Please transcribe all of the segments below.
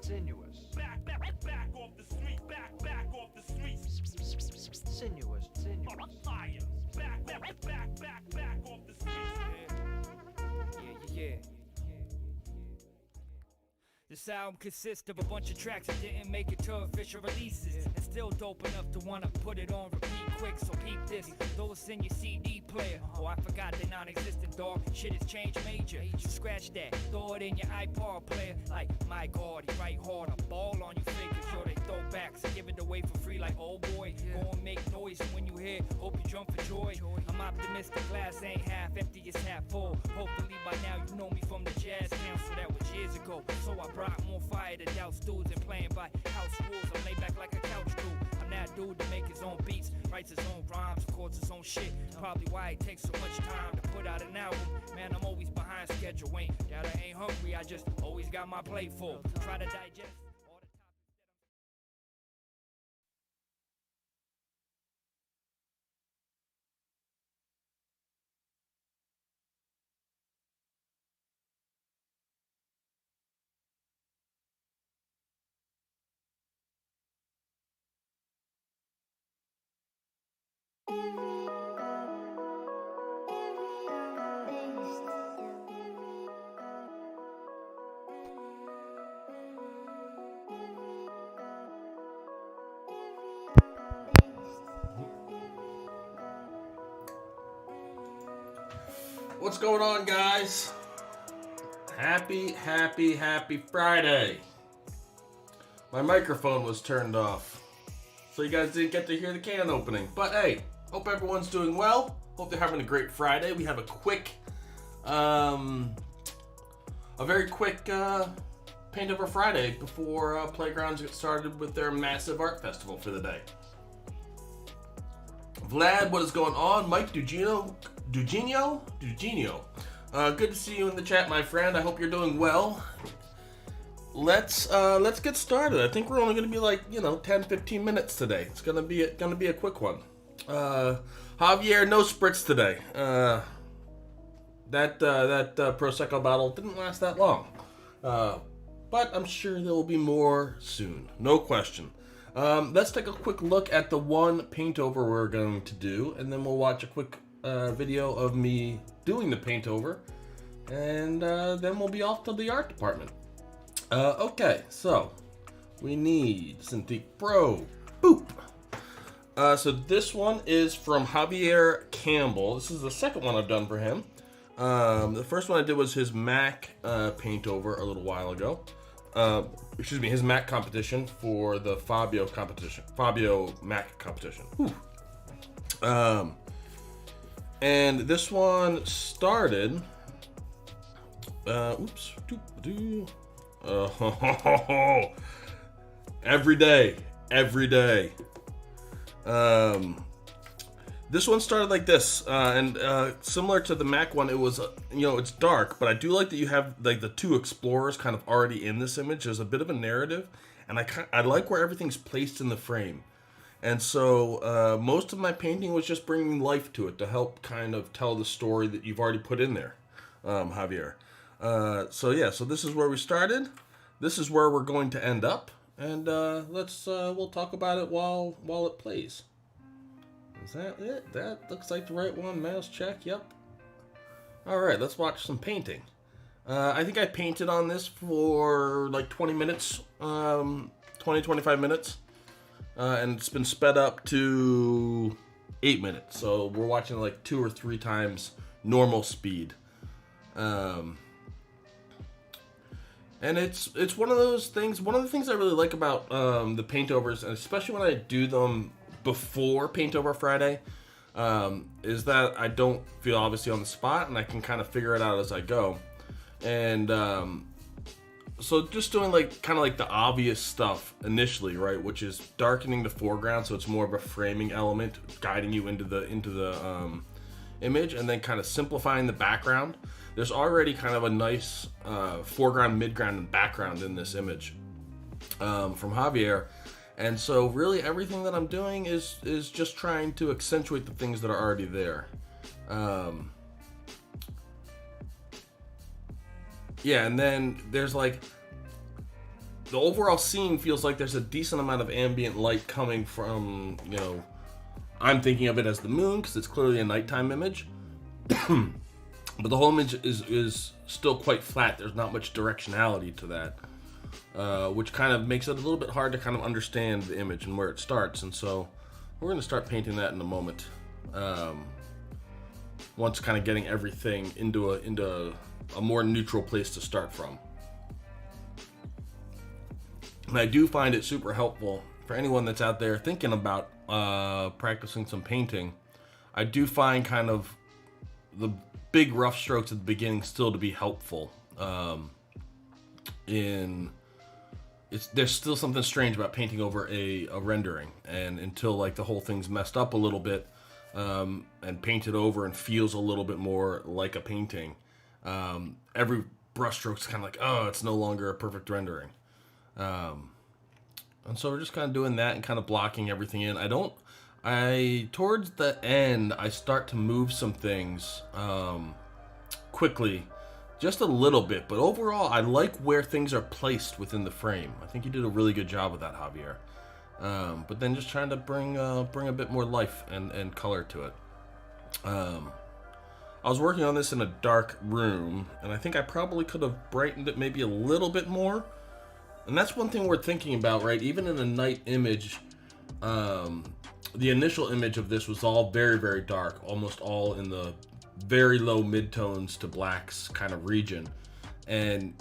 sinuous. Back off the street, back off the streets. Sinuous. Fire. Back off the streets. Yeah. This album consists of a bunch of tracks that didn't make it to official releases, and still dope enough to wanna put it on repeat quick. So peep this, throw us in your CD player. Oh, I forgot they non-existent, dog. Shit has changed major. So scratch that, throw it in your iPod player. Like, my God, he write hard, a ball on you figures. Sure they throw back, so give it away for free. Like, oh boy, go and make noise. And when you hear, hope you jump for joy. I'm optimistic, glass ain't half empty, it's half full. Hopefully by now you know me from the Jazz Council, that was years ago. So I brought more fire to douse dudes and playing by house rules. I lay back like a couch dude. I'm that dude to make his own beats, writes his own rhymes, records his own shit. Probably why it takes so much time to put out an album. Man, I'm always behind schedule. Ain't that I ain't hungry, I just always got my plate full. Try to digest all the topics What's going on, guys? Happy Friday. My microphone was turned off, so you guys didn't get to hear the can opening. But hey, hope everyone's doing well. Hope they're having a great Friday. We have a very quick Paintover Friday before Playgrounds get started with their massive art festival for the day. Vlad, what is going on? Mike Dugenio. Good to see you in the chat, my friend. I hope you're doing well. Let's get started. I think we're only going to be like 10-15 minutes today. It's gonna be a quick one. Javier, no spritz today. That Prosecco bottle didn't last that long, but I'm sure there will be more soon. No question. Let's take a quick look at the one paintover we're going to do, and then we'll watch a quick video of me doing the paintover, and then we'll be off to the art department. Okay, so we need Cintiq Pro. Boop. So this one is from Javier Campbell. This is the second one I've done for him. The first one I did was his Mac paintover a little while ago. His Mac competition for the Fabio Mac competition. Whew. And this one started. Every day. This one started like this, and similar to the Mac one, it was, it's dark, but I do like that you have like the two explorers kind of already in this image. There's a bit of a narrative, and I like where everything's placed in the frame. And so most of my painting was just bringing life to it to help kind of tell the story that you've already put in there, Javier. So this is where we started. This is where we're going to end up, and we'll talk about it while it plays. Is that it? That looks like the right one. Mouse check. Yep. All right, let's watch some painting. I think I painted on this for like 20 minutes, 25 minutes. And it's been sped up to 8 minutes. So we're watching like 2 or 3 times normal speed. And it's one of those things. One of the things I really like about the paintovers, and especially when I do them before Paintover Friday, is that I don't feel obviously on the spot, and I can kind of figure it out as I go. And so just doing kind of the obvious stuff initially, right, which is darkening the foreground so it's more of a framing element, guiding you into the image, and then kind of simplifying the background. There's already kind of a nice foreground, midground, and background in this image from Javier. And so really everything that I'm doing is just trying to accentuate the things that are already there. Yeah, and then there's the overall scene feels like there's a decent amount of ambient light coming from, you know, I'm thinking of it as the moon because it's clearly a nighttime image. But the whole image is still quite flat. There's not much directionality to that, which kind of makes it a little bit hard to kind of understand the image and where it starts. And so we're going to start painting that in a moment. Once kind of getting everything into a more neutral place to start from. And I do find it super helpful for anyone that's out there thinking about practicing some painting. I do find kind of the big rough strokes at the beginning still to be helpful. There's still something strange about painting over a rendering, and until like the whole thing's messed up a little bit and painted over and feels a little bit more like a painting, every brushstroke's kind of like, oh, it's no longer a perfect rendering. And so we're just kind of doing that and kind of blocking everything in. Towards the end, I start to move some things quickly, just a little bit. But overall, I like where things are placed within the frame. I think you did a really good job with that, Javier. But then just trying to bring a bit more life and color to it. I was working on this in a dark room, and I think I probably could have brightened it maybe a little bit more. And that's one thing we're thinking about, right? Even in a night image, the initial image of this was all very, very dark, almost all in the very low midtones to blacks kind of region. And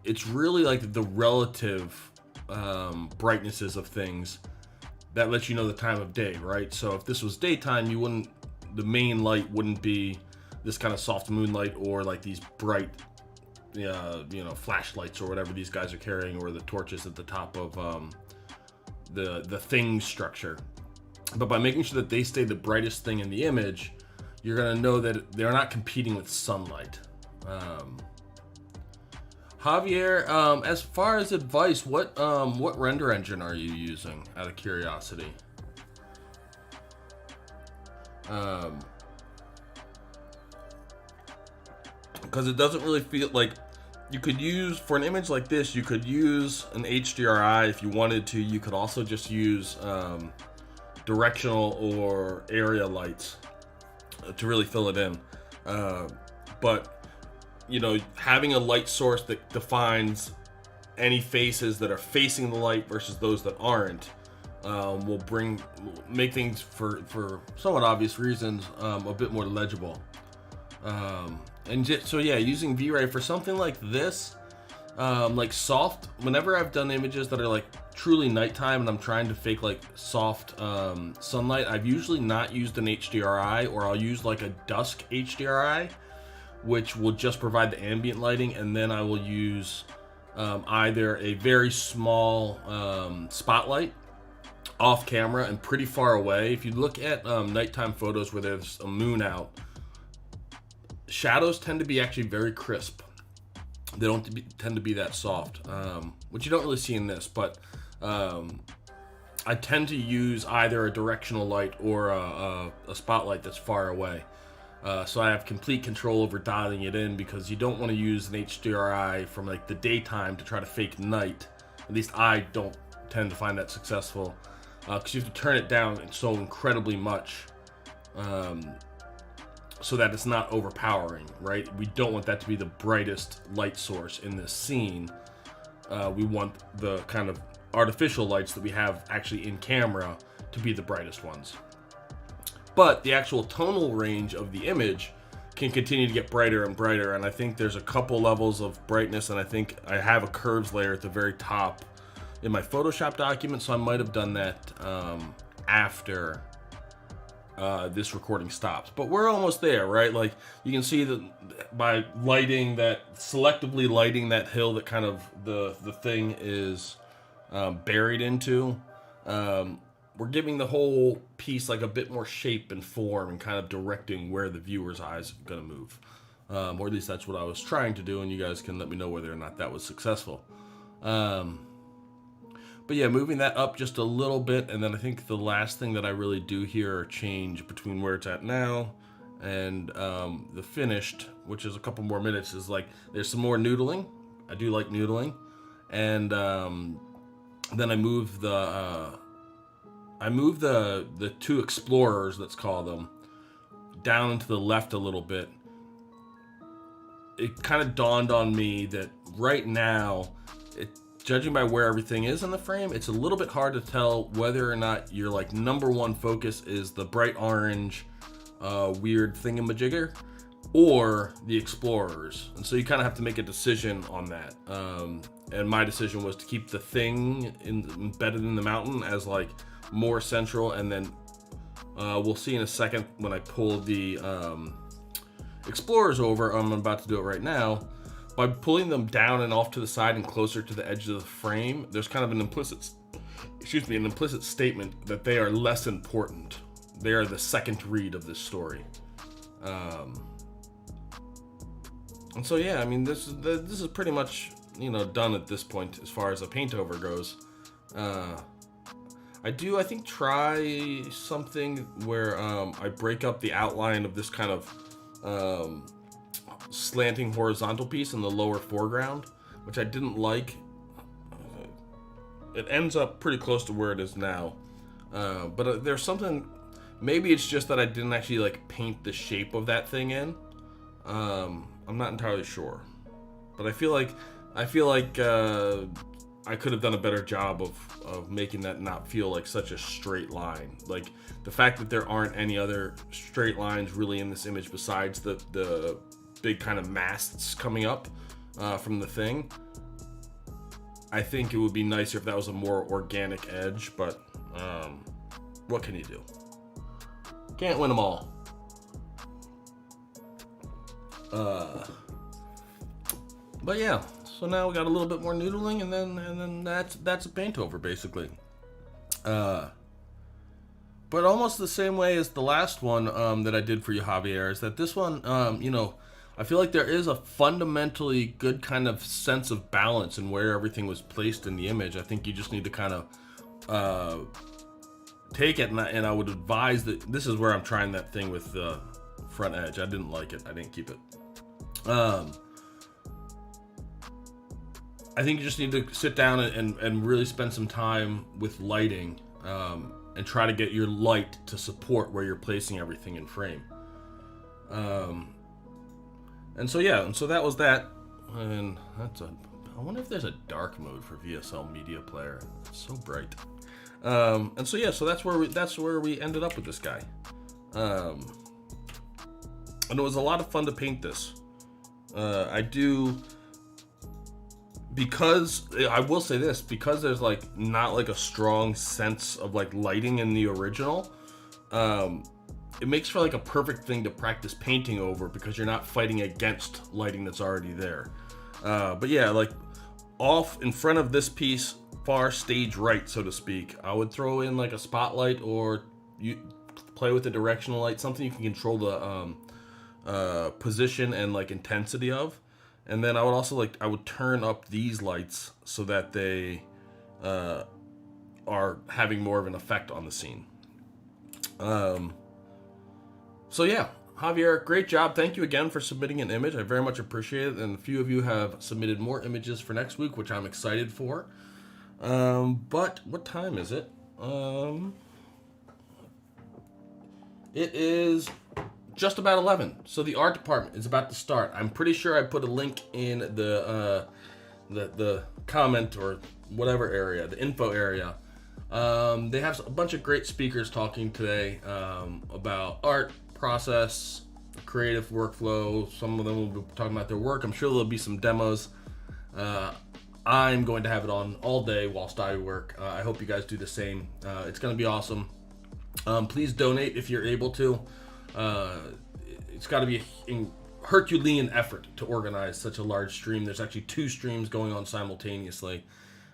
it's really like the relative brightnesses of things that lets you know the time of day, right? So if this was daytime, the main light wouldn't be this kind of soft moonlight or like these bright flashlights or whatever these guys are carrying, or the torches at the top of the thing structure. But by making sure that they stay the brightest thing in the image, you're gonna know that they're not competing with sunlight. Javier, as far as advice, what render engine are you using, out of curiosity? Because it doesn't really feel like you could use, for an image like this, you could use an HDRI if you wanted to. You could also just use directional or area lights to really fill it in. But, you know, having a light source that defines any faces that are facing the light versus those that aren't will make things, for somewhat obvious reasons, a bit more legible. So yeah, using V-Ray for something like this, like soft, whenever I've done images that are like truly nighttime and I'm trying to fake like soft sunlight, I've usually not used an HDRI, or I'll use like a dusk HDRI, which will just provide the ambient lighting, and then I will use either a very small spotlight off camera and pretty far away. If you look at nighttime photos where there's a moon out, shadows tend to be actually very crisp. They don't tend to be that soft, which you don't really see in this, but I tend to use either a directional light or a spotlight that's far away. So I have complete control over dialing it in, because you don't want to use an HDRI from like the daytime to try to fake night. At least I don't tend to find that successful, because you have to turn it down so incredibly much so that it's not overpowering, right? We don't want that to be the brightest light source in this scene. We want the kind of artificial lights that we have actually in camera to be the brightest ones. But the actual tonal range of the image can continue to get brighter and brighter, and I think there's a couple levels of brightness, and I think I have a curves layer at the very top in my Photoshop document, so I might have done that after this recording stops. But we're almost there, right? Like, you can see that by selectively lighting that hill that kind of the thing is buried into, we're giving the whole piece like a bit more shape and form, and kind of directing where the viewer's eyes are going to move. Or at least that's what I was trying to do, and you guys can let me know whether or not that was successful. But yeah, moving that up just a little bit, and then I think the last thing that I really do here, or change between where it's at now and the finished, which is a couple more minutes, is like there's some more noodling. I do like noodling. and then I moved the two explorers, let's call them, down and to the left a little bit. It kind of dawned on me that right now, judging by where everything is in the frame, it's a little bit hard to tell whether or not your like number one focus is the bright orange weird thingamajigger or the explorers. And so you kind of have to make a decision on that. And my decision was to keep the thing embedded in the mountain as like more central, and then we'll see in a second when I pull the explorers over. I'm about to do it right now. By pulling them down and off to the side and closer to the edge of the frame, there's kind of an implicit statement that they are less important. They are the second read of this story. And so yeah, I mean, this is pretty much, you know, done at this point as far as a paint over goes. I think try something where I break up the outline of this kind of slanting horizontal piece in the lower foreground, which I didn't like. It ends up pretty close to where it is now, but there's something. Maybe it's just that I didn't actually like paint the shape of that thing in. I'm not entirely sure, but I feel like I could have done a better job of making that not feel like such a straight line. Like the fact that there aren't any other straight lines really in this image besides the big kind of masts coming up from the thing. I think it would be nicer if that was a more organic edge, but what can you do? Can't win them all. But yeah, so now we got a little bit more noodling, and then that's a paint over basically. But almost the same way as the last one that I did for you, Javier, is that this one, you know, I feel like there is a fundamentally good kind of sense of balance in where everything was placed in the image. I think you just need to kind of take it, and I would advise that this is where I'm trying that thing with the front edge. I didn't like it. I didn't keep it. I think you just need to sit down and really spend some time with lighting and try to get your light to support where you're placing everything in frame. And so yeah, and so that was that. And I wonder if there's a dark mode for VSL Media Player. It's so bright. And so yeah, so that's where we ended up with this guy. And it was a lot of fun to paint this. Because I will say this, because there's like not like a strong sense of like lighting in the original, it makes for like a perfect thing to practice painting over, because you're not fighting against lighting that's already there. But yeah, like off in front of this piece, far stage right, so to speak, I would throw in like a spotlight, or you play with the directional light, something you can control the position and like intensity of. And then I would also I would turn up these lights so that they are having more of an effect on the scene. So yeah, Javier, great job. Thank you again for submitting an image. I very much appreciate it. And a few of you have submitted more images for next week, which I'm excited for. But what time is it? It is just about 11, so the art department is about to start. I'm pretty sure I put a link in the comment or whatever area, the info area. They have a bunch of great speakers talking today about art process, creative workflow. Some of them will be talking about their work. I'm sure there'll be some demos. I'm going to have it on all day whilst I work. I hope you guys do the same. It's going to be awesome. Please donate if you're able to. It's got to be a Herculean effort to organize such a large stream. There's actually 2 streams going on simultaneously,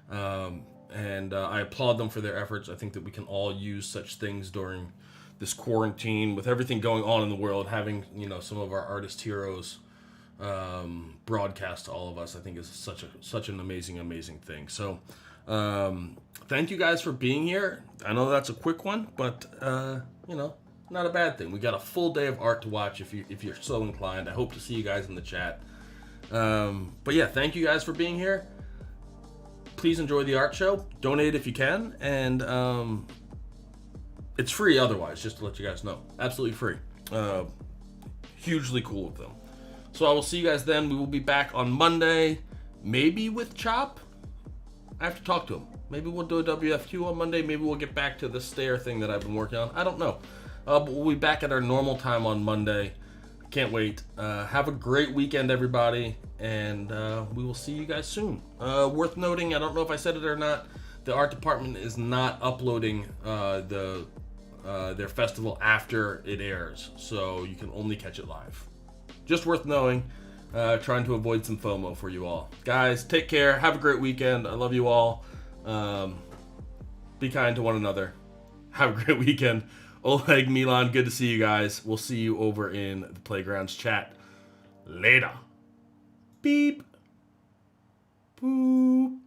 and I applaud them for their efforts. I think that we can all use such things during this quarantine, with everything going on in the world. Having, you know, some of our artist heroes broadcast to all of us, I think is such an amazing thing. So thank you guys for being here. I know that's a quick one, but you know, not a bad thing. We got a full day of art to watch if you're so inclined. I hope to see you guys in the chat. But yeah, thank you guys for being here. please enjoy the art show. Donate if you can, and it's free otherwise, just to let you guys know. Absolutely free. Hugely cool of them. So I will see you guys then. We will be back on Monday, maybe with Chop. I have to talk to him. Maybe we'll do a WFQ on Monday. Maybe we'll get back to the stair thing that I've been working on. I don't know. But we'll be back at our normal time on Monday. Can't wait. Have a great weekend, everybody. And we will see you guys soon. Worth noting, I don't know if I said it or not, the art department is not uploading their festival after it airs. So you can only catch it live. Just worth knowing. Trying to avoid some FOMO for you all. Guys, take care. Have a great weekend. I love you all. Be kind to one another. Have a great weekend. Oleg, Milan, good to see you guys. We'll see you over in the Playgrounds chat. Later. Beep. Boop.